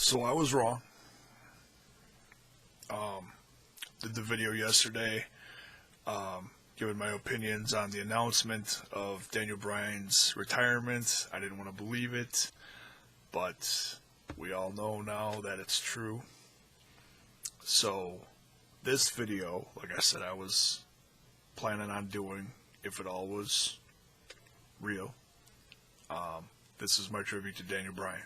So I was wrong. Did the video yesterday, giving my opinions on the announcement of Daniel Bryan's retirement. I didn't want to believe it, but we all know now that it's true. So this video, like I said, I was planning on doing if it all was real. This is my tribute to Daniel Bryan.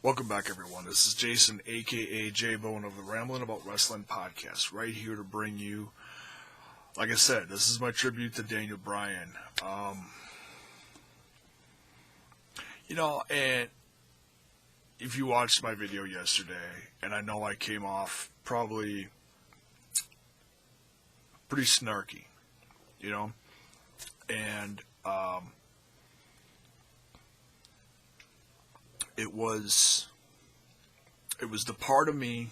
Welcome back, everyone. This is Jason, a.k.a. J-Bone of the Ramblin' About Wrestling podcast, right here to bring you, like I said, this is my tribute to Daniel Bryan. And if you watched my video yesterday, and I know I came off probably pretty snarky, and it was the part of me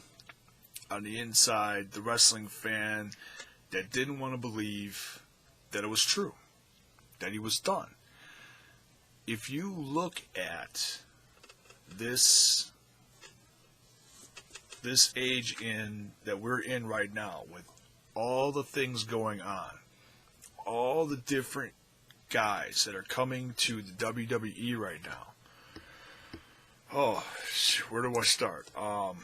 on the inside, the wrestling fan, that didn't want to believe that it was true, that he was done. If you look at this age that we're in right now, with all the things going on, all the different guys that are coming to the WWE right now. Oh, where do I start? Of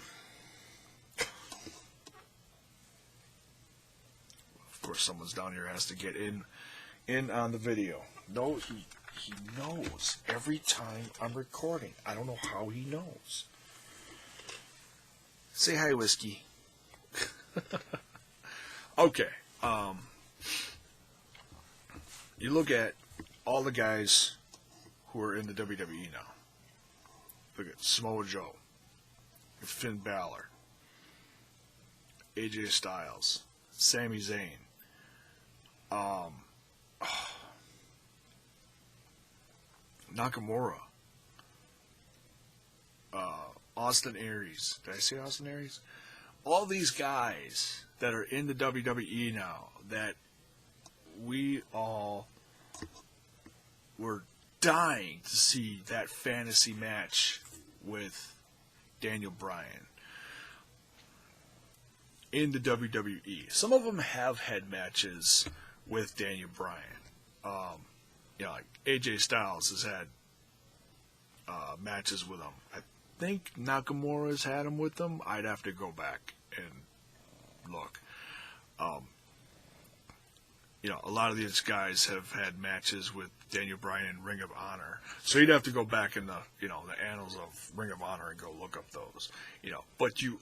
course, someone's down here has to get in on the video. No, he knows every time I'm recording. I don't know how he knows. Say hi, Whiskey. Okay. You look at all the guys who are in the WWE now. Look at Samoa Joe, Finn Balor, AJ Styles, Sami Zayn, Nakamura, Austin Aries. Did I say Austin Aries? All these guys that are in the WWE now that we all were dying to see that fantasy match with Daniel Bryan in the WWE. Some of them have had matches with Daniel Bryan. Like AJ Styles has had matches with him. I think Nakamura's had him with them. I'd have to go back and look. A lot of these guys have had matches with Daniel Bryan in Ring of Honor. So you'd have to go back in the annals of Ring of Honor and go look up those. But you,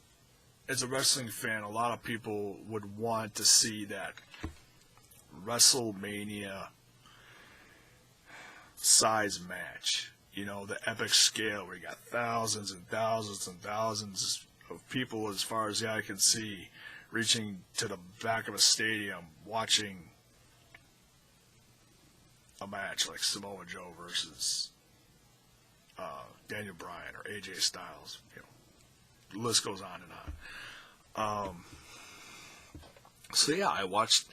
as a wrestling fan, a lot of people would want to see that WrestleMania size match. The epic scale where you got thousands and thousands and thousands of people as far as the eye can see, reaching to the back of a stadium, watching a match like Samoa Joe versus Daniel Bryan or AJ Styles. The list goes on and on. So yeah, I watched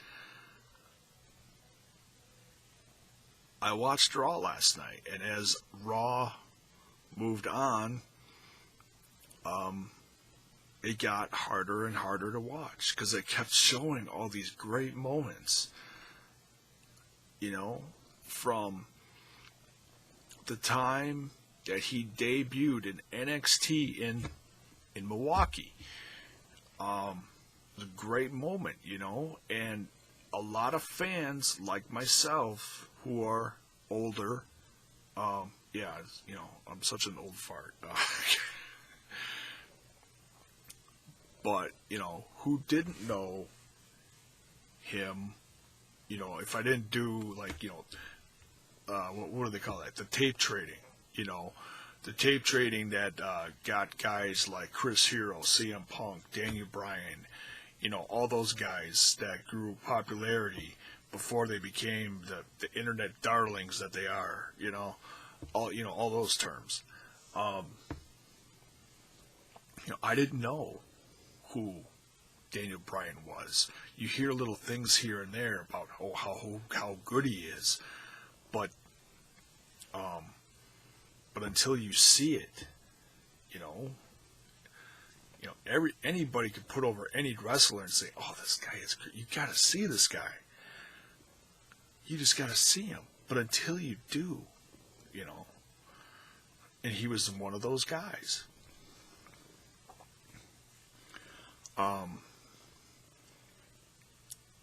Raw last night, and as Raw moved on, it got harder and harder to watch because it kept showing all these great moments. From the time that he debuted in NXT in Milwaukee. It was a great moment, and a lot of fans like myself who are older, I'm such an old fart. But, who didn't know him, if I didn't do like, what do they call that? The tape trading, the tape trading that got guys like Chris Hero, CM Punk, Daniel Bryan, all those guys that grew popularity before they became the internet darlings that they are, all those terms. I didn't know who Daniel Bryan was. You hear little things here and there about how good he is, but until you see it, anybody could put over any wrestler and say, "Oh, this guy is great. You got to see this guy. You just got to see him." But until you do, and he was one of those guys.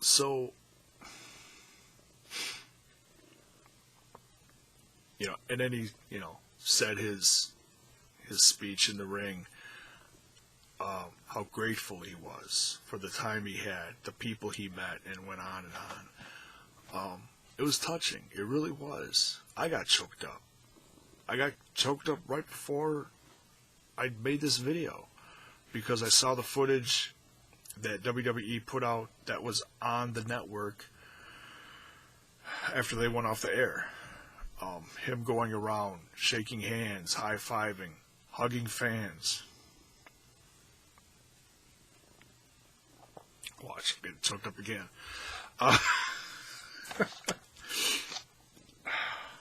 So, and then he, said his speech in the ring, how grateful he was for the time he had, the people he met, and went on and on. It was touching. It really was. I got choked up. I got choked up right before I made this video because I saw the footage that WWE put out that was on the network after they went off the air. Him going around, shaking hands, high-fiving, hugging fans. Watch, I'm getting choked up again.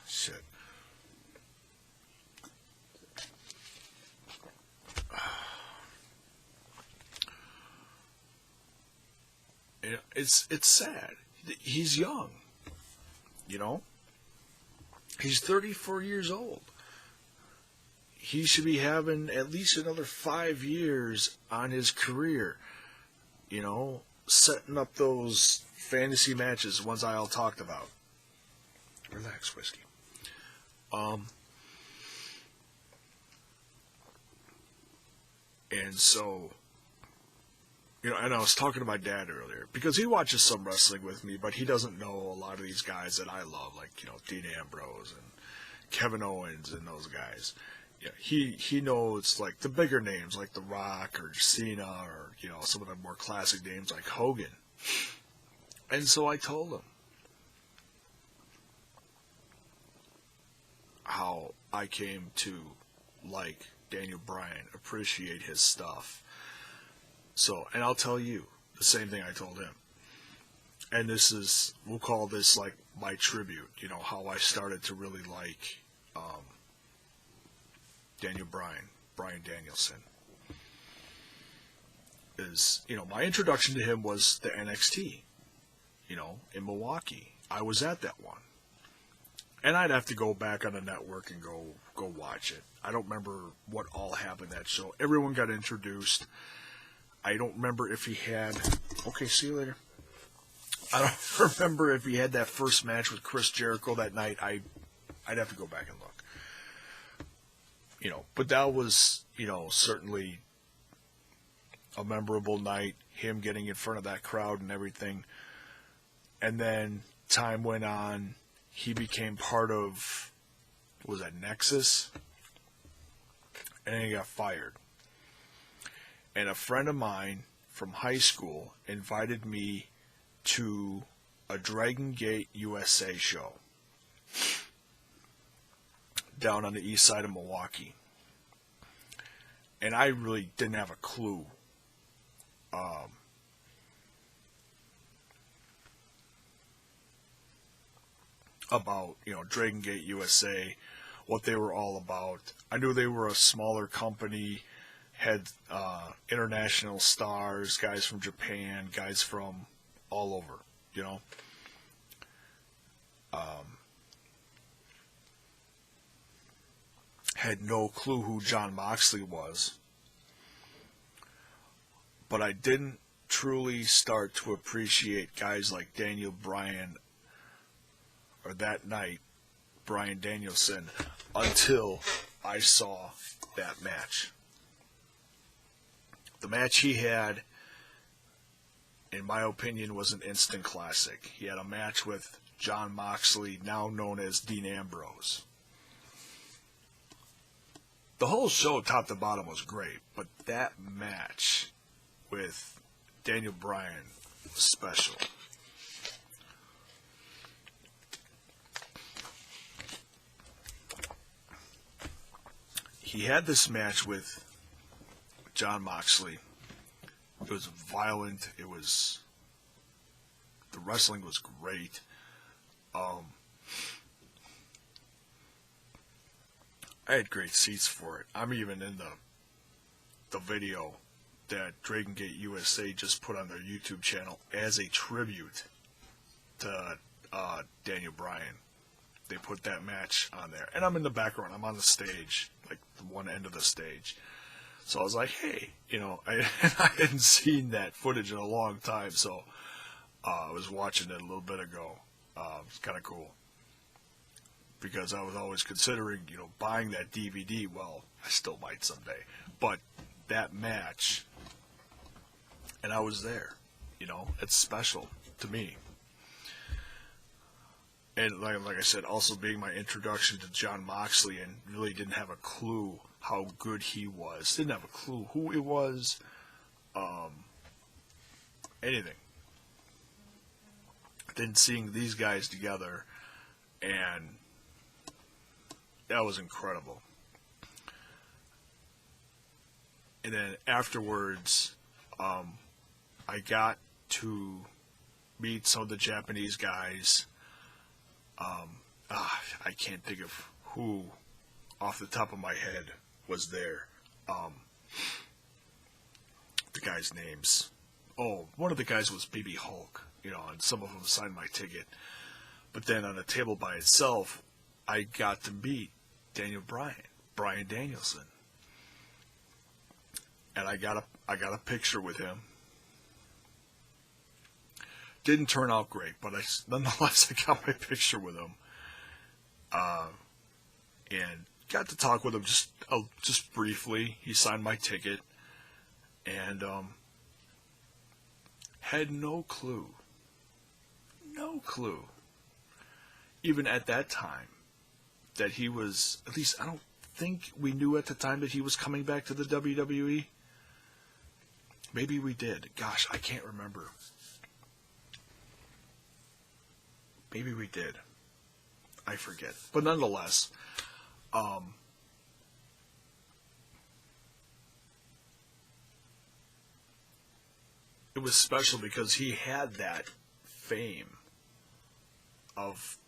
Shit. It's sad. He's young, He's 34 years old. He should be having at least another 5 years on his career, setting up those fantasy matches, ones I all talked about. Relax, whiskey. And so, and I was talking to my dad earlier, because he watches some wrestling with me, but he doesn't know a lot of these guys that I love, like, Dean Ambrose and Kevin Owens and those guys. He knows, like, the bigger names, like The Rock or Cena or, some of the more classic names like Hogan. And so I told him how I came to like Daniel Bryan, appreciate his stuff. So, and I'll tell you the same thing I told him. And this is, we'll call this like my tribute, how I started to really like Daniel Bryan, Bryan Danielson. Is, my introduction to him was the NXT, in Milwaukee. I was at that one. And I'd have to go back on the network and go watch it. I don't remember what all happened that show. Everyone got introduced. I don't remember if he had... Okay, see you later. I don't remember if he had that first match with Chris Jericho that night. I'd have to go back and look. But that was, certainly a memorable night. Him getting in front of that crowd and everything. And then time went on. He became part of, was that Nexus? And then he got fired. And a friend of mine from high school invited me to a Dragon Gate USA show down on the east side of Milwaukee. And I really didn't have a clue about, Dragon Gate USA, what they were all about. I knew they were a smaller company, had international stars, guys from Japan, guys from all over, Had no clue who John Moxley was. But I didn't truly start to appreciate guys like Daniel Bryan, or that night, Bryan Danielson, until I saw that match. The match he had in my opinion, was an instant classic. He had a match with Jon Moxley, now known as Dean Ambrose. The whole show, top to bottom, was great, but that match with Daniel Bryan was special. He had this match with Jon Moxley. It was violent. The wrestling was great. I had great seats for it. I'm even in the video that Dragon Gate USA just put on their YouTube channel as a tribute to Daniel Bryan. They put that match on there. And I'm in the background. I'm on the stage, like the one end of the stage. So I was like, hey, I hadn't seen that footage in a long time, so I was watching it a little bit ago. It's kind of cool. Because I was always considering, buying that DVD. Well, I still might someday. But that match, and I was there. It's special to me. And like I said, also being my introduction to Jon Moxley, and really didn't have a clue how good he was. Didn't have a clue who he was. Anything. Then seeing these guys together, and that was incredible. And then afterwards, I got to meet some of the Japanese guys. I can't think of who off the top of my head was there. The guys' names. Oh, one of the guys was BB Hulk, and some of them signed my ticket. But then on a table by itself, I got to meet Daniel Bryan, Bryan Danielson. And I got a picture with him. Didn't turn out great, but nonetheless I got my picture with him. And got to talk with him just briefly. He signed my ticket, and had no clue, even at that time, that he was, at least I don't think we knew at the time that he was coming back to the WWE. Maybe we did. Gosh, I can't remember. Maybe we did. I forget. But nonetheless, it was special because he had that fame of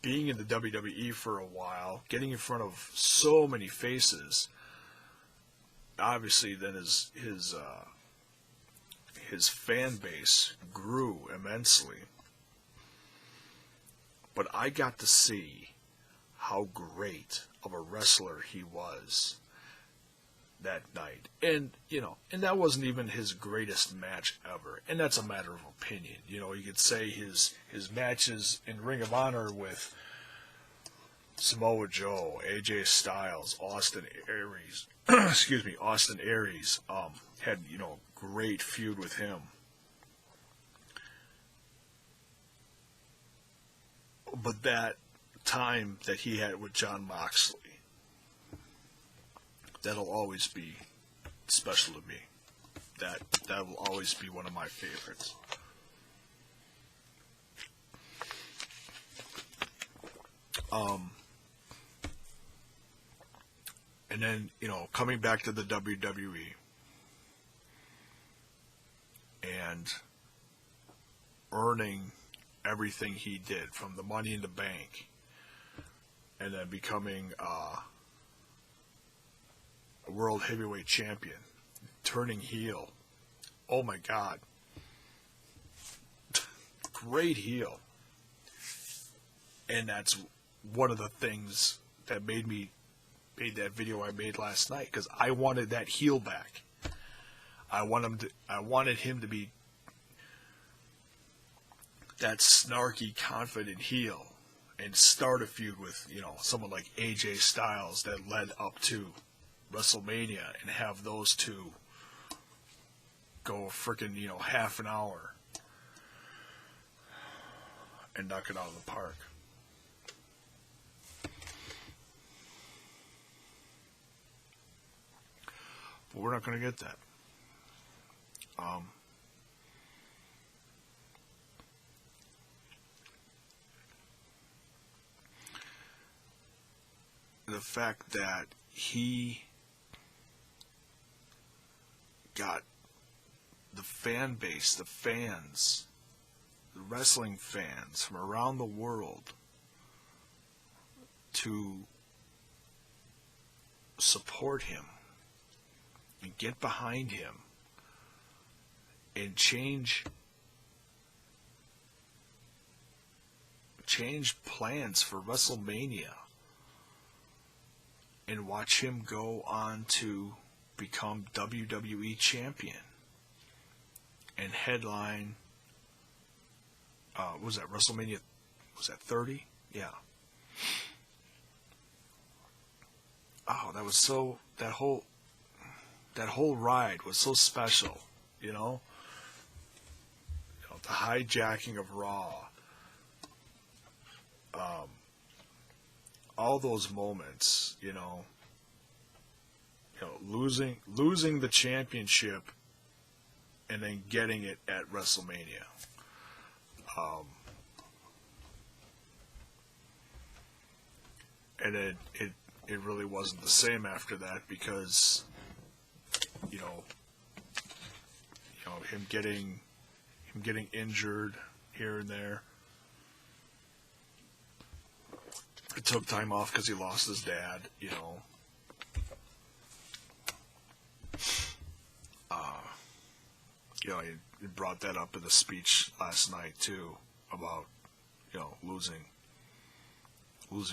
being in the WWE for a while, getting in front of so many faces. Obviously, then his fan base grew immensely. But I got to see how great of a wrestler he was that night. And, and that wasn't even his greatest match ever. And that's a matter of opinion. You could say his matches in Ring of Honor with Samoa Joe, AJ Styles, Austin Aries, Austin Aries, had, great feud with him. But that time that he had with Jon Moxley, that'll always be special to me. That will always be one of my favorites. And then, coming back to the WWE and earning everything he did, from the Money in the Bank, and then becoming a world heavyweight champion, turning heel. Oh my God. Great heel. And that's one of the things that made that video I made last night, because I wanted that heel back. I wanted him to be that snarky, confident heel and start a feud with, someone like AJ Styles that led up to WrestleMania, and have those two go freaking, half an hour and knock it out of the park. But we're not going to get that. The fact that he got the fan base, the fans, the wrestling fans from around the world to support him and get behind him and change plans for WrestleMania and watch him go on to become WWE champion and headline what was that, WrestleMania, was that 30? Yeah. Oh, that was so, that whole ride was so special, the hijacking of Raw, all those moments, losing the championship and then getting it at WrestleMania. And it really wasn't the same after that because him getting injured here and there. It took time off because he lost his dad. He brought that up in the speech last night too about losing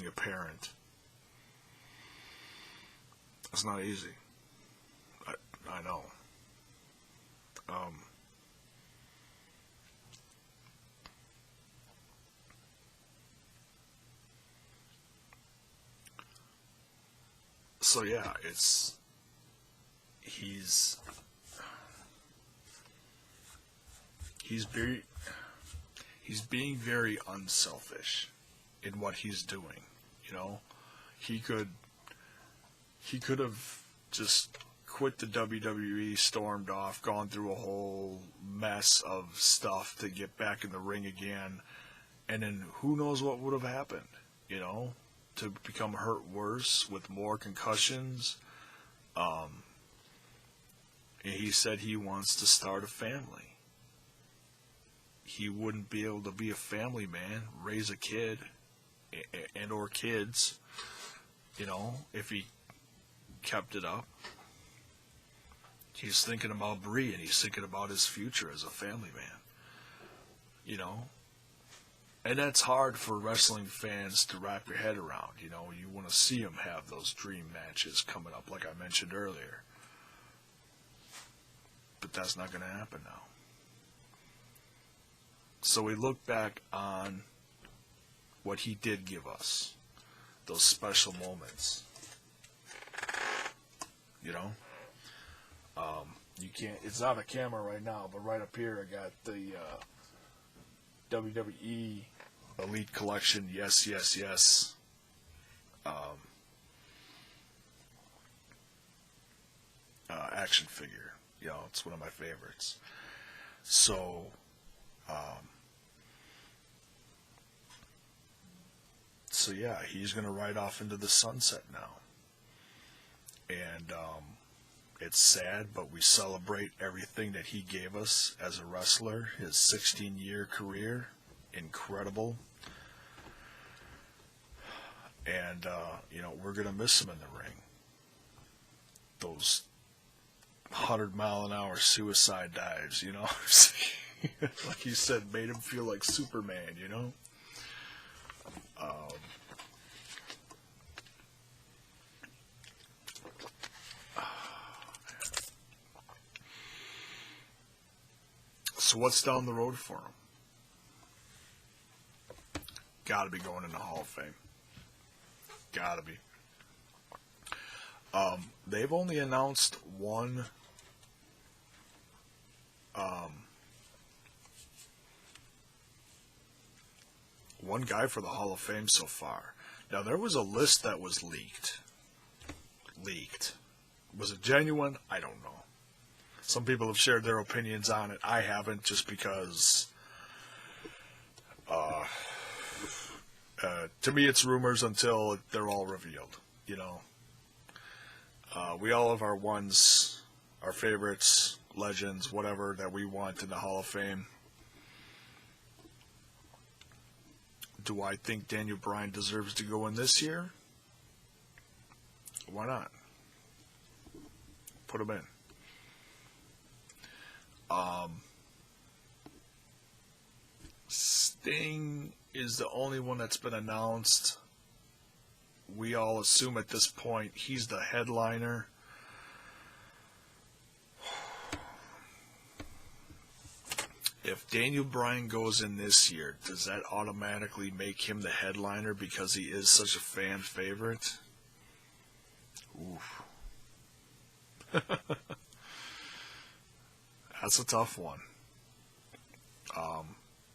a parent. It's not easy. I know. So yeah, he's being very unselfish in what he's doing. He could have just quit the WWE, stormed off, gone through a whole mess of stuff to get back in the ring again, and then who knows what would have happened, to become hurt worse with more concussions. He said he wants to start a family. He wouldn't be able to be a family man, raise a kid, and or kids, if he kept it up. He's thinking about Bree, and he's thinking about his future as a family man, And that's hard for wrestling fans to wrap your head around, You want to see him have those dream matches coming up, like I mentioned earlier. But that's not going to happen now. So we look back on what he did give us, those special moments. You can't, it's not a camera right now, but right up here I got the WWE Elite Collection, yes, action figure. It's one of my favorites. So, yeah, he's going to ride off into the sunset now. And it's sad, but we celebrate everything that he gave us as a wrestler, his 16-year career. Incredible. And, we're going to miss him in the ring. Those 100-mile-an-hour suicide dives, like you said, made him feel like Superman, So what's down the road for him? Gotta be going in the Hall of Fame. Gotta be. They've only announced one One guy for the Hall of Fame so far. Now, there was a list that was leaked. Was it genuine? I don't know. Some people have shared their opinions on it. I haven't, just because to me it's rumors until they're all revealed, you know. We all have our ones, our favorites, legends, whatever, that we want in the Hall of Fame. Do I think Daniel Bryan deserves to go in this year? Why not? Put him in. Sting is the only one that's been announced. We all assume at this point he's the headliner. If Daniel Bryan goes in this year, does that automatically make him the headliner because he is such a fan favorite? Oof. That's a tough one.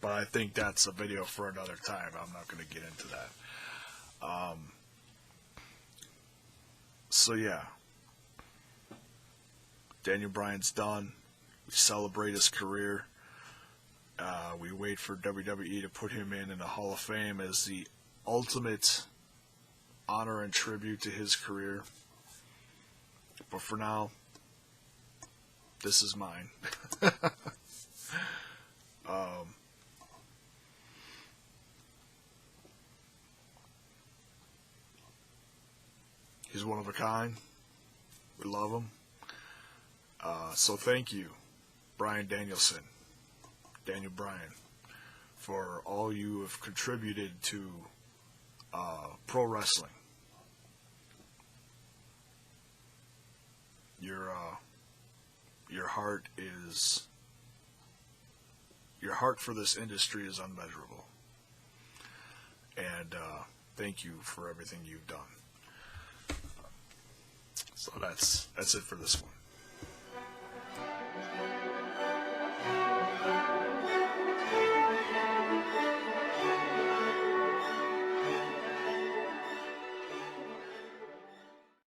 But I think that's a video for another time. I'm not going to get into that. So yeah, Daniel Bryan's done. We celebrate his career. We wait for WWE to put him in the Hall of Fame as the ultimate honor and tribute to his career. But for now, this is mine. He's one of a kind. We love him. So thank you, Bryan Danielson, Daniel Bryan, for all you have contributed to pro wrestling. Your heart for this industry is unmeasurable. And thank you for everything you've done. So that's it for this one.